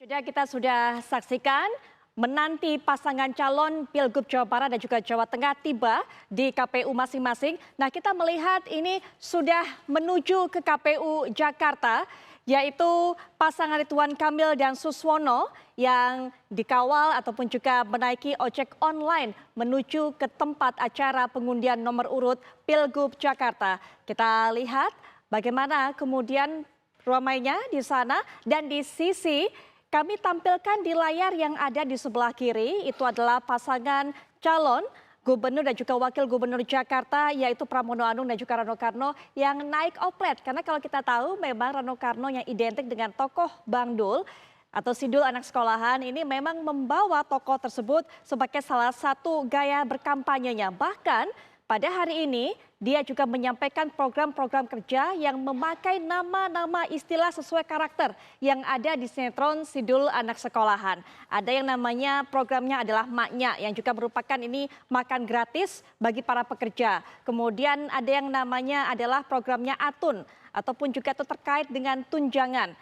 Sudah kita sudah saksikan menanti pasangan calon Pilgub Jawa Barat dan juga Jawa Tengah tiba di KPU masing-masing. Nah, kita melihat ini sudah menuju ke KPU Jakarta, yaitu pasangan Ridwan Kamil dan Suswono yang dikawal ataupun juga menaiki ojek online menuju ke tempat acara pengundian nomor urut Pilgub Jakarta. Kita lihat bagaimana kemudian ramainya di sana, dan di sisi kami tampilkan di layar yang ada di sebelah kiri itu adalah pasangan calon gubernur dan juga wakil gubernur Jakarta, yaitu Pramono Anung dan juga Rano Karno yang naik oplet. Karena kalau kita tahu memang Rano Karno yang identik dengan tokoh Bang Dul atau Sidul anak sekolahan ini memang membawa tokoh tersebut sebagai salah satu gaya berkampanyenya. Bahkan pada hari ini dia juga menyampaikan program-program kerja yang memakai nama-nama istilah sesuai karakter yang ada di sinetron Sidul Anak Sekolahan. Ada yang namanya programnya adalah Maknya yang juga merupakan ini makan gratis bagi para pekerja. Kemudian ada yang namanya adalah programnya Atun ataupun juga itu terkait dengan tunjangan.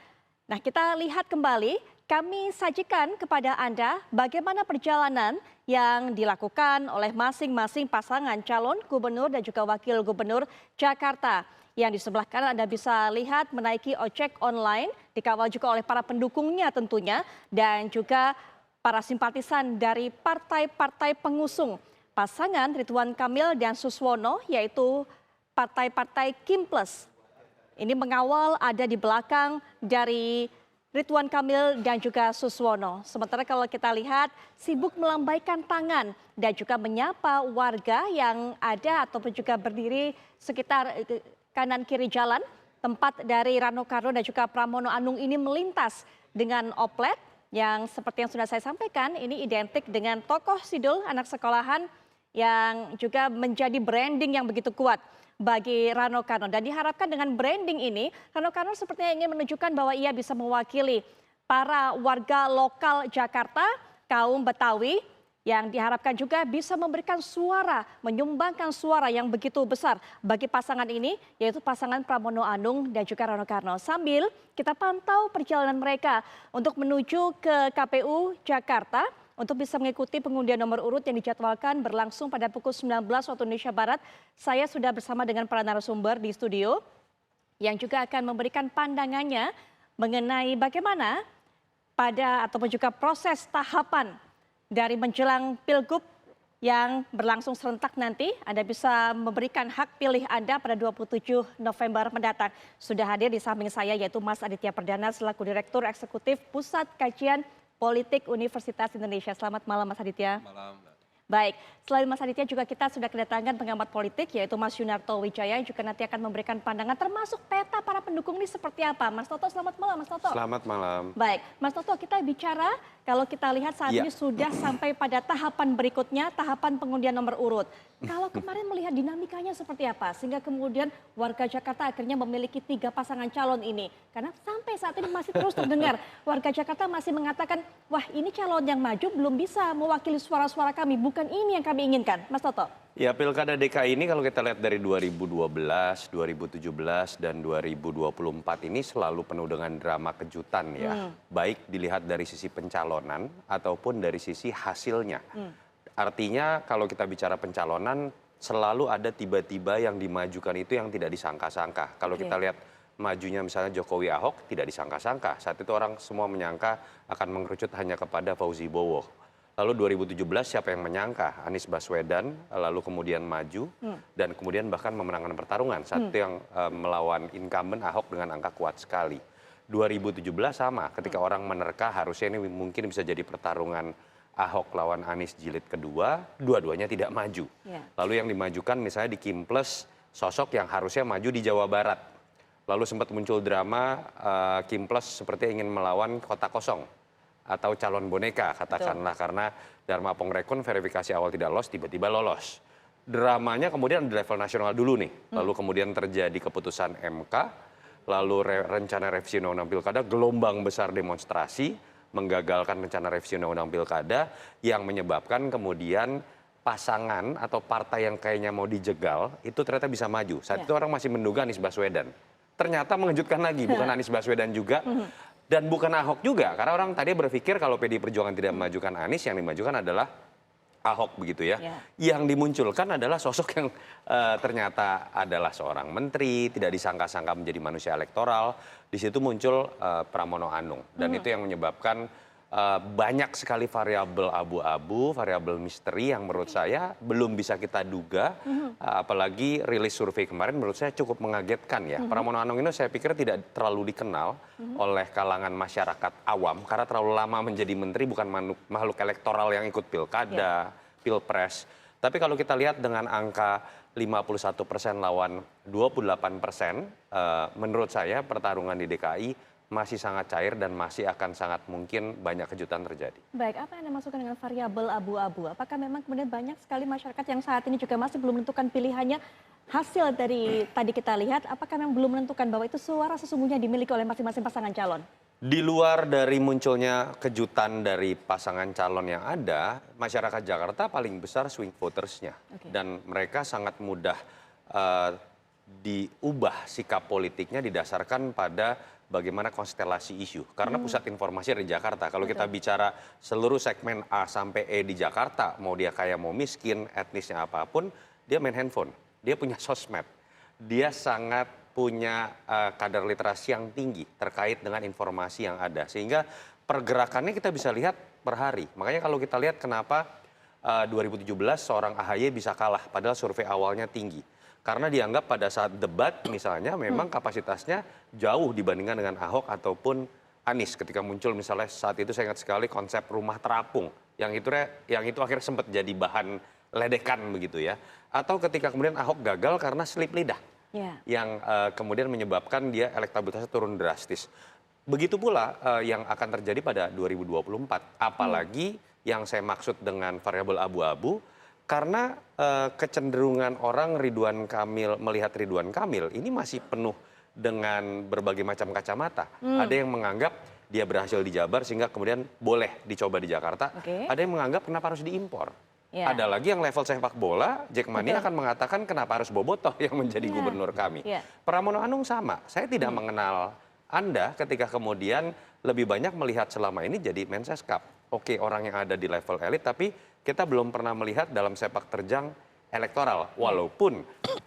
Nah, kita lihat kembali, kami sajikan kepada Anda bagaimana perjalanan yang dilakukan oleh masing-masing pasangan calon gubernur dan juga wakil gubernur Jakarta. Yang di sebelah kanan Anda bisa lihat menaiki ojek online, dikawal juga oleh para pendukungnya tentunya, dan juga para simpatisan dari partai-partai pengusung pasangan Ridwan Kamil dan Suswono, yaitu partai-partai Kim Plus. Ini mengawal ada di belakang dari Ridwan Kamil dan juga Suswono. Sementara kalau kita lihat sibuk melambaikan tangan dan juga menyapa warga yang ada ataupun juga berdiri sekitar kanan kiri jalan tempat dari Rano Karno dan juga Pramono Anung ini melintas dengan oplet yang seperti yang sudah saya sampaikan ini identik dengan tokoh Sidul anak sekolahan yang juga menjadi branding yang begitu kuat bagi Rano Karno. Dan diharapkan dengan branding ini, Rano Karno sepertinya ingin menunjukkan bahwa ia bisa mewakili para warga lokal Jakarta, kaum Betawi, yang diharapkan juga bisa memberikan suara, menyumbangkan suara yang begitu besar bagi pasangan ini, yaitu pasangan Pramono Anung dan juga Rano Karno. Sambil kita pantau perjalanan mereka untuk menuju ke KPU Jakarta, untuk bisa mengikuti pengundian nomor urut yang dijadwalkan berlangsung pada pukul 19 waktu Indonesia Barat. Saya sudah bersama dengan para narasumber di studio yang juga akan memberikan pandangannya mengenai bagaimana pada ataupun juga proses tahapan dari menjelang Pilgub yang berlangsung serentak nanti. Anda bisa memberikan hak pilih Anda pada 27 November mendatang. Sudah hadir di samping saya yaitu Mas Aditya Perdana selaku Direktur Eksekutif Pusat Kajian Politik Universitas Indonesia. Selamat malam Mas Aditya. Malam, Mbak. Baik, selain Mas Aditya juga kita sudah kedatangan pengamat politik yaitu Mas Yunarto Wijaya yang juga nanti akan memberikan pandangan termasuk peta para pendukung ini seperti apa. Mas Toto, selamat malam Mas Toto. Selamat malam. Baik, Mas Toto, kita bicara kalau kita lihat saat ini sudah sampai pada tahapan berikutnya, tahapan pengundian nomor urut. Kalau kemarin melihat dinamikanya seperti apa sehingga kemudian warga Jakarta akhirnya memiliki 3 pasangan calon ini. Karena sampai saat ini masih terus terdengar warga Jakarta masih mengatakan, wah ini calon yang maju belum bisa mewakili suara-suara kami, bukan ini yang kami inginkan. Mas Toto. Ya, Pilkada DKI ini kalau kita lihat dari 2012, 2017, dan 2024 ini selalu penuh dengan drama kejutan ya. Baik dilihat dari sisi pencalonan ataupun dari sisi hasilnya. Artinya kalau kita bicara pencalonan selalu ada tiba-tiba yang dimajukan itu yang tidak disangka-sangka. Kalau kita lihat majunya misalnya Jokowi Ahok tidak disangka-sangka. Saat itu orang semua menyangka akan mengerucut hanya kepada Fauzi Bowo. Lalu 2017 siapa yang menyangka Anies Baswedan lalu kemudian maju dan kemudian bahkan memenangkan pertarungan. Saat itu yang melawan incumbent Ahok dengan angka kuat sekali. 2017 sama, ketika orang menerka harusnya ini mungkin bisa jadi pertarungan Ahok lawan Anies jilid kedua, dua-duanya tidak maju. Lalu yang dimajukan misalnya di Kim Plus, sosok yang harusnya maju di Jawa Barat. Lalu sempat muncul drama Kim Plus seperti ingin melawan kota kosong atau calon boneka katakanlah. Karena Dharma Pongrekun verifikasi awal tidak lolos, tiba-tiba lolos. Dramanya kemudian di level nasional dulu nih. Lalu kemudian terjadi keputusan MK, lalu rencana revisi undang-undang pilkada, gelombang besar demonstrasi, menggagalkan rencana revisi undang-undang pilkada yang menyebabkan kemudian pasangan atau partai yang kayaknya mau dijegal itu ternyata bisa maju. Saat itu orang masih menduga Anies Baswedan. Ternyata mengejutkan lagi, bukan Anies Baswedan juga. Dan bukan Ahok juga, karena orang tadi berpikir kalau PDI Perjuangan tidak memajukan Anies, yang dimajukan adalah Ahok begitu ya. Yang dimunculkan adalah sosok yang ternyata adalah seorang menteri, tidak disangka-sangka menjadi manusia elektoral. Di situ muncul Pramono Anung. Dan itu yang menyebabkan banyak sekali variabel abu-abu, variabel misteri yang menurut saya belum bisa kita duga. Apalagi rilis survei kemarin menurut saya cukup mengagetkan ya. Pramono Anung ini saya pikir tidak terlalu dikenal oleh kalangan masyarakat awam. Karena terlalu lama menjadi menteri, bukan makhluk elektoral yang ikut pilkada, pilpres. Tapi kalau kita lihat dengan angka 51% lawan 28%, menurut saya pertarungan di DKI masih sangat cair dan masih akan sangat mungkin banyak kejutan terjadi. Baik, apa yang Anda maksudkan dengan variabel abu-abu? Apakah memang kemudian banyak sekali masyarakat yang saat ini juga masih belum menentukan pilihannya? Hasil dari tadi kita lihat, apakah memang belum menentukan bahwa itu suara sesungguhnya dimiliki oleh masing-masing pasangan calon? Di luar dari munculnya kejutan dari pasangan calon yang ada, masyarakat Jakarta paling besar swing votersnya. Dan mereka sangat mudah diubah sikap politiknya didasarkan pada bagaimana konstelasi isu. Karena pusat informasi ada di Jakarta. Kalau kita bicara seluruh segmen A sampai E di Jakarta, mau dia kaya mau miskin, etnisnya apapun, dia main handphone. Dia punya sosmed. Dia sangat punya kadar literasi yang tinggi terkait dengan informasi yang ada. Sehingga pergerakannya kita bisa lihat per hari. Makanya kalau kita lihat kenapa 2017 seorang AHY bisa kalah padahal survei awalnya tinggi. Karena dianggap pada saat debat misalnya memang kapasitasnya jauh dibandingkan dengan Ahok ataupun Anies. Ketika muncul misalnya saat itu saya ingat sekali konsep rumah terapung. Yang itu akhirnya sempat jadi bahan ledekan begitu ya. Atau ketika kemudian Ahok gagal karena selip lidah. Yang kemudian menyebabkan dia elektabilitasnya turun drastis. Begitu pula yang akan terjadi pada 2024. Apalagi yang saya maksud dengan variabel abu-abu. Karena kecenderungan orang melihat Ridwan Kamil ini masih penuh dengan berbagai macam kacamata. Ada yang menganggap dia berhasil di Jabar sehingga kemudian boleh dicoba di Jakarta. Ada yang menganggap kenapa harus diimpor. Ada lagi yang level sepak bola, Jackmania akan mengatakan kenapa harus Bobotoh yang menjadi gubernur kami. Pramono Anung sama, saya tidak mengenal Anda ketika kemudian lebih banyak melihat selama ini jadi Menseskap. Oke, orang yang ada di level elit, tapi kita belum pernah melihat dalam sepak terjang elektoral. Walaupun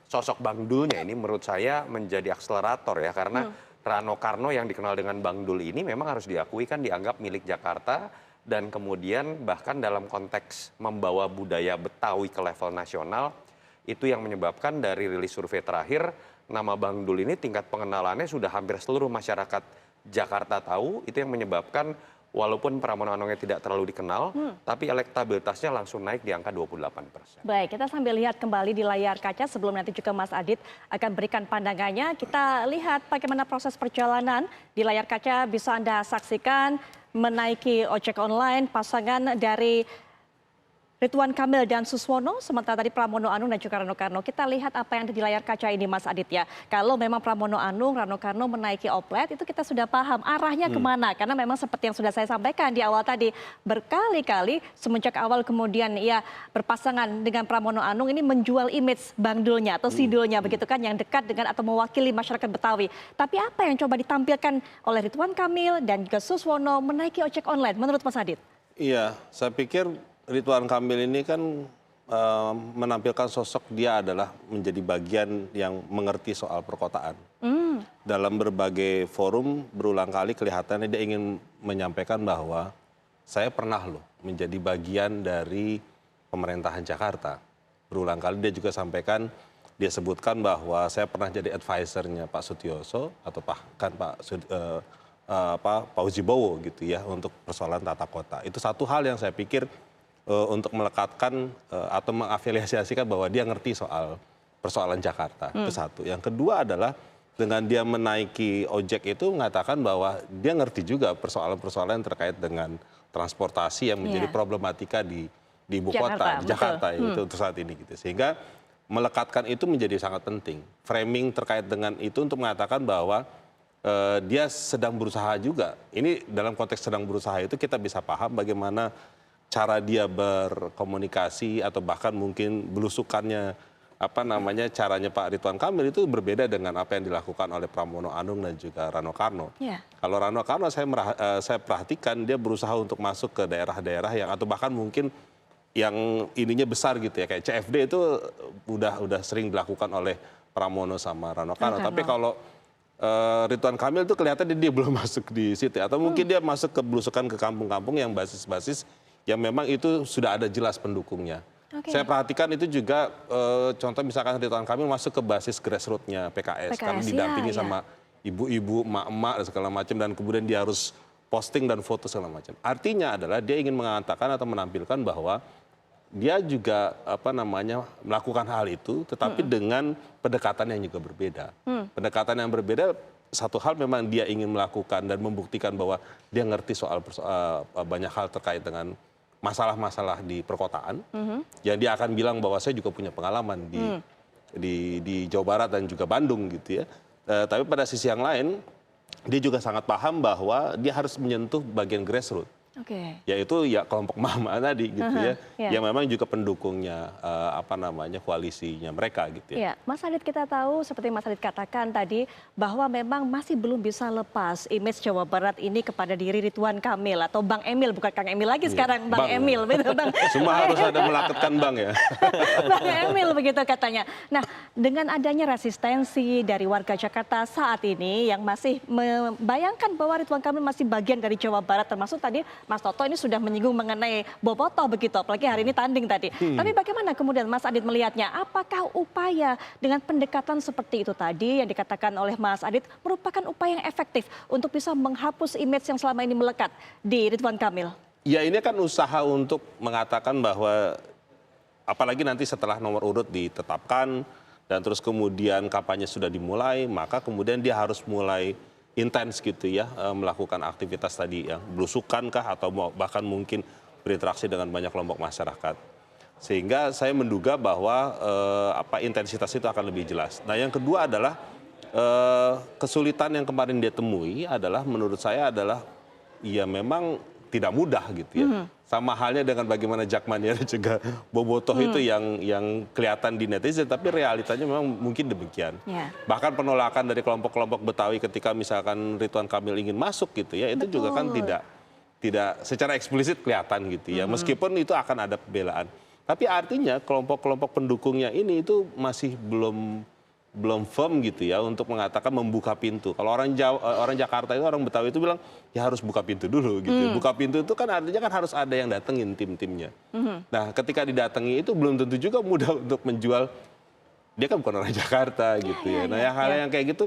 sosok Bang Dulnya ini menurut saya menjadi akselerator ya. Karena Rano Karno yang dikenal dengan Bang Dul ini memang harus diakui kan dianggap milik Jakarta. Dan kemudian bahkan dalam konteks membawa budaya Betawi ke level nasional. Itu yang menyebabkan dari rilis survei terakhir, nama Bang Dul ini tingkat pengenalannya sudah hampir seluruh masyarakat Jakarta tahu. Itu yang menyebabkan walaupun Pramono Anungnya tidak terlalu dikenal, tapi elektabilitasnya langsung naik di angka 28%. Baik, kita sambil lihat kembali di layar kaca sebelum nanti juga Mas Adit akan berikan pandangannya. Kita lihat bagaimana proses perjalanan di layar kaca bisa Anda saksikan menaiki ojek online pasangan dari Ridwan Kamil dan Suswono, sementara tadi Pramono Anung dan juga Rano Karno. Kita lihat apa yang ada di layar kaca ini Mas Adit ya. Kalau memang Pramono Anung, Rano Karno menaiki oplet, itu kita sudah paham arahnya kemana. Karena memang seperti yang sudah saya sampaikan di awal tadi, berkali-kali semenjak awal kemudian ia berpasangan dengan Pramono Anung ini menjual image Bang Dulnya atau Sidulnya begitu kan, yang dekat dengan atau mewakili masyarakat Betawi. Tapi apa yang coba ditampilkan oleh Ridwan Kamil dan juga Suswono menaiki ojek online menurut Mas Adit? Iya, saya pikir Ridwan Kamil ini kan menampilkan sosok dia adalah menjadi bagian yang mengerti soal perkotaan. Dalam berbagai forum berulang kali kelihatannya dia ingin menyampaikan bahwa saya pernah loh menjadi bagian dari pemerintahan Jakarta. Berulang kali dia juga sampaikan, dia sebutkan bahwa saya pernah jadi advisernya Pak Sutioso atau bahkan Pak Fauzi Bowo gitu ya untuk persoalan tata kota. Itu satu hal yang saya pikir untuk melekatkan atau mengafiliasikan bahwa dia ngerti soal persoalan Jakarta. Itu satu. Yang kedua adalah dengan dia menaiki ojek itu mengatakan bahwa dia ngerti juga persoalan-persoalan terkait dengan transportasi yang menjadi problematika di ibu kota, di Jakarta itu untuk saat ini gitu. Sehingga melekatkan itu menjadi sangat penting. Framing terkait dengan itu untuk mengatakan bahwa dia sedang berusaha juga. Ini dalam konteks sedang berusaha itu kita bisa paham bagaimana cara dia berkomunikasi atau bahkan mungkin belusukannya caranya Pak Ridwan Kamil itu berbeda dengan apa yang dilakukan oleh Pramono Anung dan juga Rano Karno. Ya. Kalau Rano Karno saya perhatikan dia berusaha untuk masuk ke daerah-daerah yang atau bahkan mungkin yang ininya besar gitu ya, kayak CFD itu udah sering dilakukan oleh Pramono sama Rano Karno. Tapi kalau Ridwan Kamil itu kelihatannya dia belum masuk di situ, atau mungkin dia masuk ke belusukan ke kampung-kampung yang basis-basis yang memang itu sudah ada jelas pendukungnya. Saya perhatikan itu juga contoh misalkan Ridwan Kamil masuk ke basis grassroots-nya PKS karena didampingi sama ibu-ibu, emak-emak dan segala macam, dan kemudian dia harus posting dan foto segala macam. Artinya adalah dia ingin mengatakan atau menampilkan bahwa dia juga melakukan hal itu, tetapi dengan pendekatan yang juga berbeda. Pendekatan yang berbeda, satu hal memang dia ingin melakukan dan membuktikan bahwa dia ngerti soal banyak hal terkait dengan masalah-masalah di perkotaan, yang dia akan bilang bahwa saya juga punya pengalaman di Jawa Barat dan juga Bandung gitu ya. Tapi pada sisi yang lain, dia juga sangat paham bahwa dia harus menyentuh bagian grassroots. Yaitu ya kelompok mama tadi gitu ya, yang memang juga pendukungnya koalisinya mereka gitu ya. Mas Adit, kita tahu seperti Mas Adit katakan tadi bahwa memang masih belum bisa lepas image Jawa Barat ini kepada diri Ridwan Kamil atau Bang Emil, bukan Kang Emil lagi sekarang, Bang Emil, betul Bang. Semua harus ada melakatkan Bang ya. Bang Emil begitu katanya. Nah, dengan adanya resistensi dari warga Jakarta saat ini yang masih membayangkan bahwa Ridwan Kamil masih bagian dari Jawa Barat, termasuk tadi Mas Toto ini sudah menyinggung mengenai Boboto begitu, apalagi hari ini tanding tadi. Tapi bagaimana kemudian Mas Adit melihatnya? Apakah upaya dengan pendekatan seperti itu tadi yang dikatakan oleh Mas Adit merupakan upaya yang efektif untuk bisa menghapus image yang selama ini melekat di Ridwan Kamil? Ya, ini kan usaha untuk mengatakan bahwa apalagi nanti setelah nomor urut ditetapkan dan terus kemudian kampanye sudah dimulai, maka kemudian dia harus mulai intens gitu ya, melakukan aktivitas tadi yang belusukan kah atau bahkan mungkin berinteraksi dengan banyak kelompok masyarakat. Sehingga saya menduga bahwa intensitas itu akan lebih jelas. Nah, yang kedua adalah kesulitan yang kemarin dia temui adalah menurut saya adalah ya memang tidak mudah gitu ya. Sama halnya dengan bagaimana Jakmania dan juga Bobotoh itu yang kelihatan di netizen, tapi realitanya memang mungkin demikian. Bahkan penolakan dari kelompok-kelompok Betawi ketika misalkan Ridwan Kamil ingin masuk gitu ya, itu juga kan tidak secara eksplisit kelihatan gitu ya. Meskipun itu akan ada pembelaan. Tapi artinya kelompok-kelompok pendukungnya ini itu masih belum firm gitu ya untuk mengatakan membuka pintu. Kalau orang Jakarta itu, orang Betawi itu bilang ya harus buka pintu dulu gitu. Buka pintu itu kan artinya kan harus ada yang datengin tim-timnya. Nah, ketika didatangi itu belum tentu juga mudah untuk menjual, dia kan bukan orang Jakarta gitu ya. Nah, hal yang kayak gitu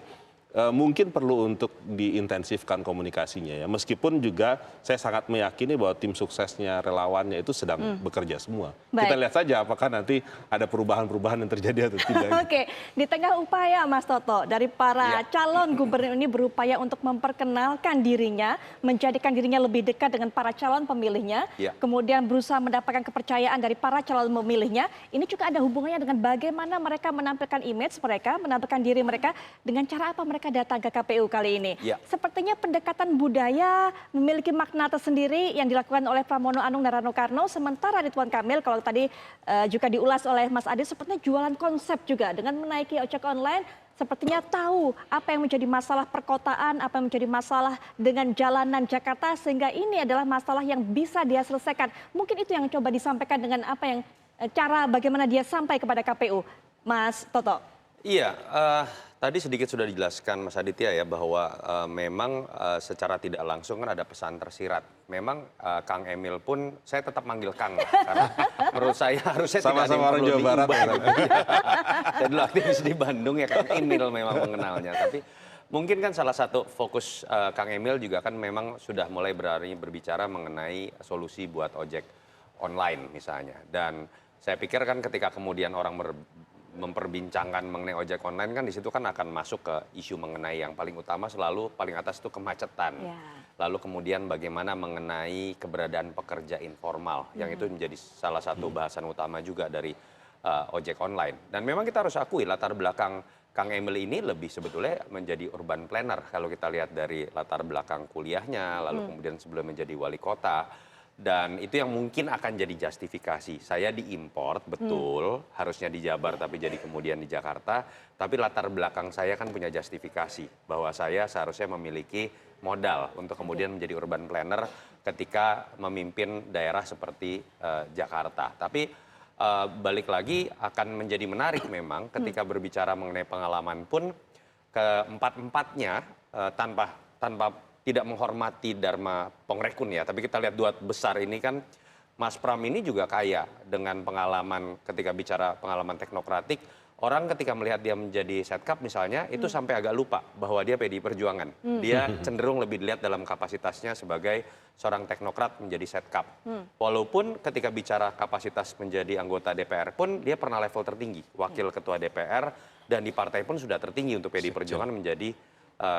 mungkin perlu untuk diintensifkan komunikasinya ya. Meskipun juga saya sangat meyakini bahwa tim suksesnya relawannya itu sedang bekerja semua. Kita lihat saja apakah nanti ada perubahan-perubahan yang terjadi atau tidak. Oke, di tengah upaya Mas Toto dari para calon gubernur ini berupaya untuk memperkenalkan dirinya, menjadikan dirinya lebih dekat dengan para calon pemilihnya, kemudian berusaha mendapatkan kepercayaan dari para calon pemilihnya. Ini juga ada hubungannya dengan bagaimana mereka menampilkan image mereka, menampilkan diri mereka dengan cara apa mereka datang ke KPU kali ini. Sepertinya pendekatan budaya memiliki makna tersendiri yang dilakukan oleh Pramono Anung dan Rano Karno, sementara Ridwan Kamil kalau tadi juga diulas oleh Mas Adit sepertinya jualan konsep juga dengan menaiki ojek online, sepertinya tahu apa yang menjadi masalah perkotaan, apa yang menjadi masalah dengan jalanan Jakarta, sehingga ini adalah masalah yang bisa dia selesaikan. Mungkin itu yang coba disampaikan dengan apa yang cara bagaimana dia sampai kepada KPU, Mas Toto. Iya, tadi sedikit sudah dijelaskan Mas Aditya ya bahwa memang secara tidak langsung kan ada pesan tersirat. Memang Kang Emil pun saya tetap manggil Kang lah, karena menurut saya harusnya tidak ada yang perlu Jawa Barat, diubah. Saya dulu aktivis di Bandung ya, Kang Emil memang mengenalnya. Tapi mungkin kan salah satu fokus Kang Emil juga kan memang sudah mulai berbicara mengenai solusi buat ojek online misalnya. Dan saya pikir kan ketika kemudian orang memperbincangkan mengenai ojek online kan di situ kan akan masuk ke isu mengenai yang paling utama selalu paling atas itu kemacetan. Lalu kemudian bagaimana mengenai keberadaan pekerja informal yang itu menjadi salah satu bahasan utama juga dari ojek online. Dan memang kita harus akui latar belakang Kang Emil ini lebih sebetulnya menjadi urban planner kalau kita lihat dari latar belakang kuliahnya, lalu kemudian sebelum menjadi wali kota. Dan itu yang mungkin akan jadi justifikasi. Saya diimport, betul, harusnya di Jabar tapi jadi kemudian di Jakarta. Tapi latar belakang saya kan punya justifikasi bahwa saya seharusnya memiliki modal untuk kemudian menjadi urban planner ketika memimpin daerah seperti Jakarta. Tapi balik lagi akan menjadi menarik memang ketika berbicara mengenai pengalaman pun keempat-empatnya tanpa tidak menghormati Dharma Pongrekun ya, tapi kita lihat dua besar ini kan, Mas Pram ini juga kaya dengan pengalaman ketika bicara pengalaman teknokratik. Orang ketika melihat dia menjadi Setkap misalnya, itu sampai agak lupa bahwa dia PDI Perjuangan. Dia cenderung lebih dilihat dalam kapasitasnya sebagai seorang teknokrat menjadi Setkap. Walaupun ketika bicara kapasitas menjadi anggota DPR pun, dia pernah level tertinggi, wakil ketua DPR, dan di partai pun sudah tertinggi untuk PDI Perjuangan menjadi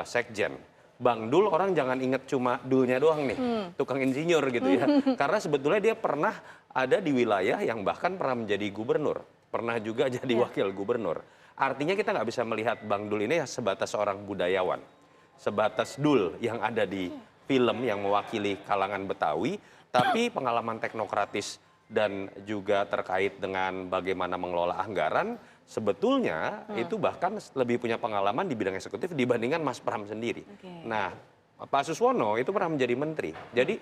sekjen. Bang Dul orang jangan ingat cuma dulnya doang nih, tukang insinyur gitu ya. Karena sebetulnya dia pernah ada di wilayah yang bahkan pernah menjadi gubernur. Pernah juga jadi wakil gubernur. Artinya kita nggak bisa melihat Bang Dul ini sebatas seorang budayawan. Sebatas Dul yang ada di film yang mewakili kalangan Betawi. Tapi pengalaman teknokratis dan juga terkait dengan bagaimana mengelola anggaran, sebetulnya itu bahkan lebih punya pengalaman di bidang eksekutif dibandingkan Mas Pram sendiri. Nah, Pak Suswono itu pernah menjadi menteri. Jadi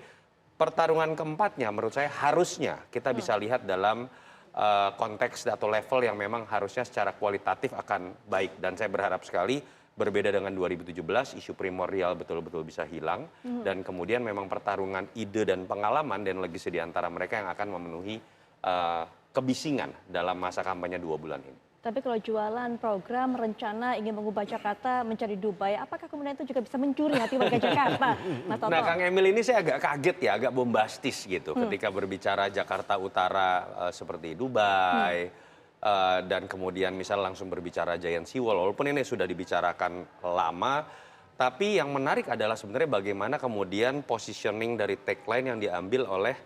pertarungan keempatnya menurut saya harusnya kita bisa lihat dalam konteks atau level yang memang harusnya secara kualitatif akan baik. Dan saya berharap sekali berbeda dengan 2017, isu primordial betul-betul bisa hilang. Dan kemudian memang pertarungan ide dan pengalaman dan legasi di antara mereka yang akan memenuhi kebisingan dalam masa kampanye 2 bulan ini. Tapi kalau jualan program rencana ingin mengubah Jakarta menjadi Dubai, apakah kemudian itu juga bisa mencuri hati warga Jakarta, Mas Toto? Nah, Kang Emil ini saya agak kaget ya, agak bombastis gitu ketika berbicara Jakarta Utara seperti Dubai, dan kemudian misal langsung berbicara Giant Sea Wall, walaupun ini sudah dibicarakan lama, tapi yang menarik adalah sebenarnya bagaimana kemudian positioning dari tagline yang diambil oleh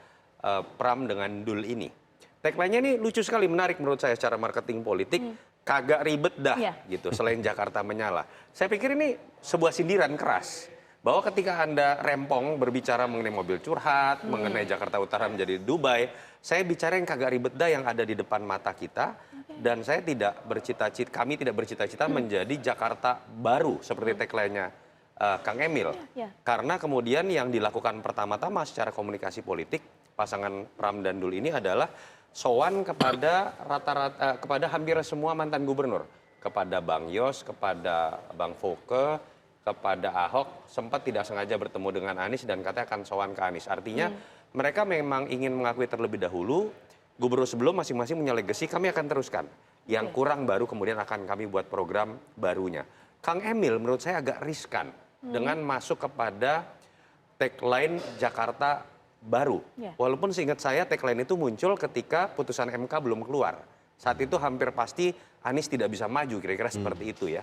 Pram dengan Dul ini. Tagline-nya ini lucu sekali, menarik menurut saya secara marketing politik, kagak ribet dah gitu, selain Jakarta menyala. Saya pikir ini sebuah sindiran keras, bahwa ketika Anda rempong berbicara mengenai mobil curhat, mengenai Jakarta Utara menjadi Dubai, saya bicara yang kagak ribet dah yang ada di depan mata kita, dan saya tidak bercita-cita, kami tidak bercita-cita menjadi Jakarta baru, seperti tagline-nya Kang Emil. Karena kemudian yang dilakukan pertama-tama secara komunikasi politik, pasangan Pram dan Dul ini adalah sowan kepada kepada hampir semua mantan gubernur, kepada Bang Yos, kepada Bang Foke, kepada Ahok, sempat tidak sengaja bertemu dengan Anies dan katanya akan sowan ke Anies. Artinya mereka memang ingin mengakui terlebih dahulu gubernur sebelum masing-masing punya legasi, kami akan teruskan. Yang kurang baru kemudian akan kami buat program barunya. Kang Emil menurut saya agak riskan dengan masuk kepada tagline Jakarta baru. Walaupun seingat saya tagline itu muncul ketika putusan MK belum keluar. Saat itu hampir pasti Anies tidak bisa maju, kira-kira seperti itu ya.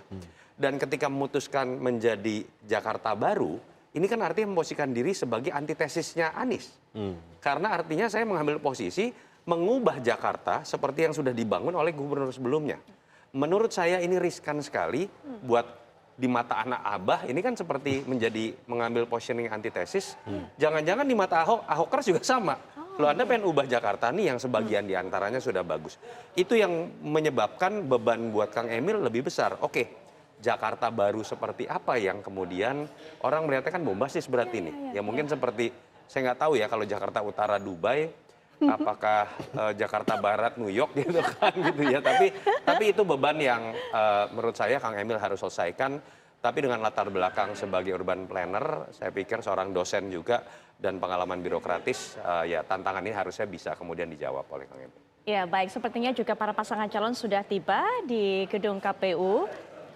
Dan ketika memutuskan menjadi Jakarta baru, ini kan artinya memposisikan diri sebagai antitesisnya Anies. Karena artinya saya mengambil posisi mengubah Jakarta seperti yang sudah dibangun oleh gubernur sebelumnya. Menurut saya ini riskan sekali buat di mata anak Abah, ini kan seperti menjadi mengambil positioning antitesis. Jangan-jangan di mata Ahokers juga sama. Loh, Anda pengen ubah Jakarta nih yang sebagian diantaranya sudah bagus. Itu yang menyebabkan beban buat Kang Emil lebih besar. Oke, Jakarta baru seperti apa yang kemudian orang melihatnya kan bombastis berarti nih. Ya mungkin seperti, saya nggak tahu ya kalau Jakarta Utara Dubai, apakah Jakarta Barat New York gitu kan gitu ya. Tapi itu beban yang menurut saya Kang Emil harus selesaikan. Tapi dengan latar belakang sebagai urban planner, saya pikir seorang dosen juga dan pengalaman birokratis, ya tantangan ini harusnya bisa kemudian dijawab oleh Kang Emil. Ya baik, sepertinya juga para pasangan calon sudah tiba di gedung KPU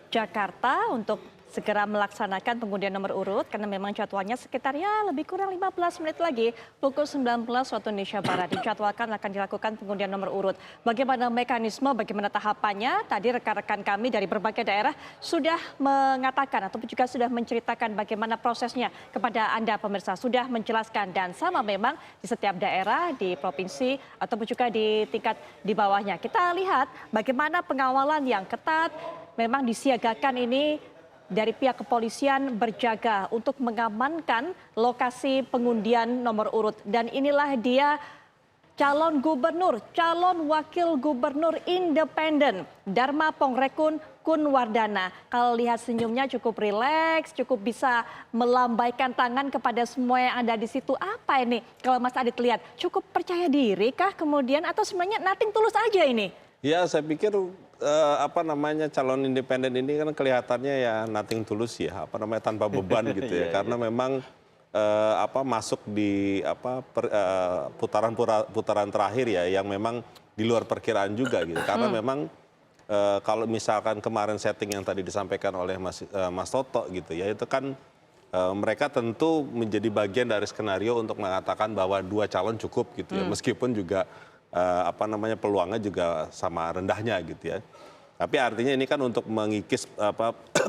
Jakarta untuk segera melaksanakan pengundian nomor urut karena memang jadwalnya sekitar ya lebih kurang 15 menit lagi pukul 19 waktu Indonesia Barat dijadwalkan akan dilakukan pengundian nomor urut. Bagaimana mekanisme, bagaimana tahapannya? Tadi rekan-rekan kami dari berbagai daerah sudah mengatakan ataupun juga sudah menceritakan bagaimana prosesnya kepada Anda pemirsa, sudah menjelaskan dan sama memang di setiap daerah, di provinsi ataupun juga di tingkat di bawahnya. Kita lihat bagaimana pengawalan yang ketat memang disiagakan ini dari pihak kepolisian berjaga untuk mengamankan lokasi pengundian nomor urut. Dan inilah dia calon gubernur, calon wakil gubernur independen, Dharma Pongrekun Kunwardana. Kalau lihat senyumnya cukup rileks, cukup bisa melambaikan tangan kepada semua yang ada di situ. Apa ini? Kalau Mas Adit lihat, cukup percaya diri kah kemudian atau sebenarnya nothing tulus aja ini? Ya, saya pikir calon independen ini kan kelihatannya ya nothing tulus ya, tanpa beban gitu ya. Karena memang masuk di putaran terakhir ya yang memang di luar perkiraan juga gitu. Karena memang kalau misalkan kemarin setting yang tadi disampaikan oleh Mas Toto gitu ya, itu kan mereka tentu menjadi bagian dari skenario untuk mengatakan bahwa 2 calon cukup gitu ya, meskipun juga peluangnya juga sama rendahnya gitu ya. Tapi artinya ini kan untuk mengikis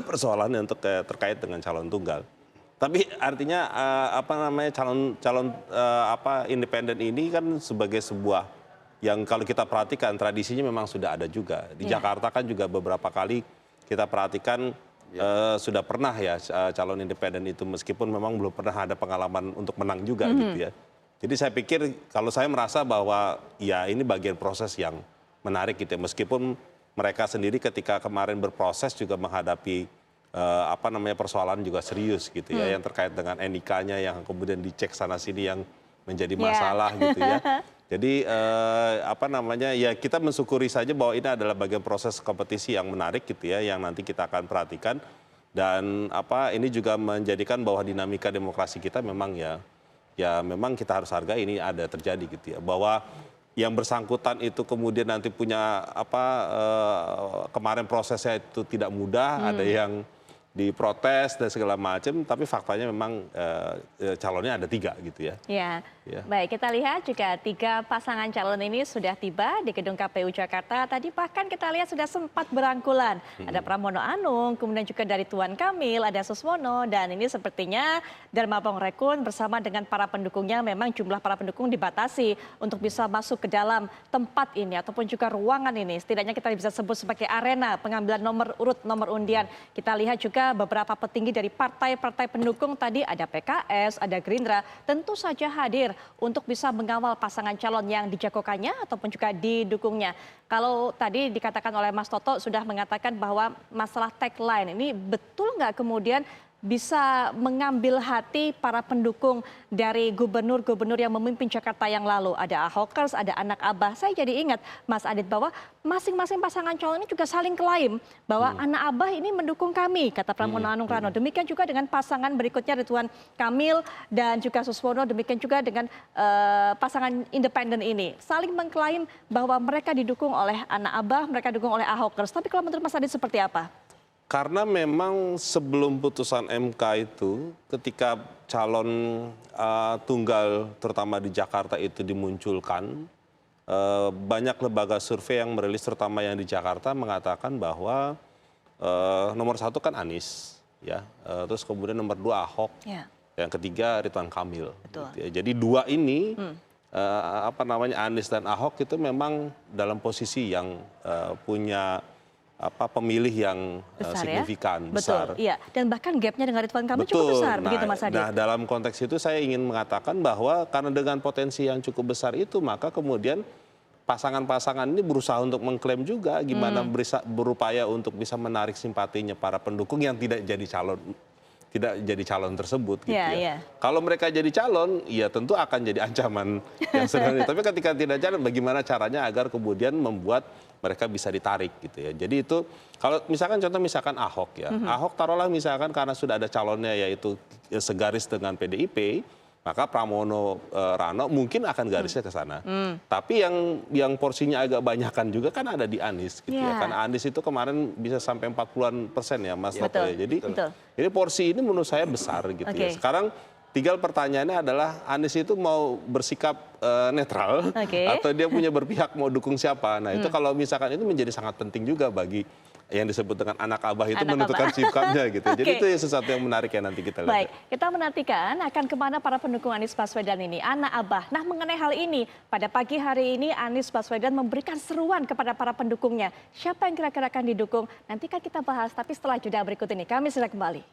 persoalan untuk terkait dengan calon tunggal. Tapi artinya calon independen ini kan sebagai sebuah yang kalau kita perhatikan tradisinya memang sudah ada juga. Di Jakarta kan juga beberapa kali kita perhatikan sudah pernah ya calon independen itu meskipun memang belum pernah ada pengalaman untuk menang juga gitu ya. Jadi saya pikir kalau saya merasa bahwa ya ini bagian proses yang menarik gitu ya. Meskipun mereka sendiri ketika kemarin berproses juga menghadapi persoalan juga serius gitu ya yang terkait dengan NIK-nya yang kemudian dicek sana sini yang menjadi masalah gitu ya. Jadi ya kita mensyukuri saja bahwa ini adalah bagian proses kompetisi yang menarik gitu ya yang nanti kita akan perhatikan dan ini juga menjadikan bahwa dinamika demokrasi kita memang ya memang kita harus hargai ini ada terjadi gitu ya bahwa yang bersangkutan itu kemudian nanti punya kemarin prosesnya itu tidak mudah ada yang diprotes dan segala macam, tapi faktanya memang calonnya ada 3 gitu ya. Ya, baik kita lihat juga 3 pasangan calon ini sudah tiba di gedung KPU Jakarta. Tadi bahkan kita lihat sudah sempat berangkulan. Ada Pramono Anung, kemudian juga dari Tuan Kamil, ada Suswono, dan ini sepertinya Dharma Pongrekun bersama dengan para pendukungnya memang jumlah para pendukung dibatasi untuk bisa masuk ke dalam tempat ini ataupun juga ruangan ini. Setidaknya kita bisa sebut sebagai arena pengambilan nomor urut, nomor undian. Kita lihat juga beberapa petinggi dari partai-partai pendukung tadi ada PKS, ada Gerindra, tentu saja hadir untuk bisa mengawal pasangan calon yang dijagokannya ataupun juga didukungnya. Kalau tadi dikatakan oleh Mas Toto sudah mengatakan bahwa masalah tagline ini betul nggak kemudian bisa mengambil hati para pendukung dari gubernur-gubernur yang memimpin Jakarta yang lalu. Ada Ahokers, ada anak Abah. Saya jadi ingat Mas Adit bahwa masing-masing pasangan calon ini juga saling klaim bahwa anak Abah ini mendukung kami, kata Pramono Anung Rano. Demikian juga dengan pasangan berikutnya Ridwan Kamil dan juga Suswono, demikian juga dengan pasangan independen ini. Saling mengklaim bahwa mereka didukung oleh anak Abah, mereka didukung oleh Ahokers. Tapi kalau menurut Mas Adit seperti apa? Karena memang sebelum putusan MK itu ketika calon tunggal terutama di Jakarta itu dimunculkan, banyak lembaga survei yang merilis terutama yang di Jakarta mengatakan bahwa nomor 1 kan Anies, ya, terus kemudian nomor 2 Ahok, yang ketiga Ridwan Kamil. Gitu ya. Jadi 2 ini Anies dan Ahok itu memang dalam posisi yang punya pemilih yang besar, signifikan, ya? besar. Betul, iya. Dan bahkan gapnya dengan Ridwan Kamil cukup besar, begitu Mas Adit? Nah, dalam konteks itu saya ingin mengatakan bahwa karena dengan potensi yang cukup besar itu, maka kemudian pasangan-pasangan ini berusaha untuk mengklaim juga gimana berupaya untuk bisa menarik simpatinya para pendukung yang tidak jadi calon tersebut gitu ya. Kalau mereka jadi calon, ya tentu akan jadi ancaman yang sebenarnya. Tapi ketika tidak calon, bagaimana caranya agar kemudian membuat mereka bisa ditarik gitu ya. Jadi itu kalau misalkan Ahok ya. Ahok taruhlah misalkan karena sudah ada calonnya yaitu segaris dengan PDIP, maka Pramono Rano mungkin akan garisnya ke sana. Tapi yang porsinya agak banyakan juga kan ada di Anies gitu ya. Karena Anies itu kemarin bisa sampai 40% ya Mas Toto ya. Jadi porsi ini menurut saya besar gitu ya. Sekarang Tinggal pertanyaannya adalah Anies itu mau bersikap netral Oke. atau dia punya berpihak mau dukung siapa. Nah itu kalau misalkan itu menjadi sangat penting juga bagi yang disebut dengan anak abah itu Anak menentukan abah. sikapnya gitu. Jadi Oke. itu sesuatu yang menarik ya nanti kita lihat. Baik, kita menantikan akan kemana para pendukung Anies Baswedan ini, anak abah. Nah, mengenai hal ini, pada pagi hari ini Anies Baswedan memberikan seruan kepada para pendukungnya. Siapa yang kira-kira akan didukung? Nanti kan kita bahas, tapi setelah jeda berikut ini. Kami segera kembali.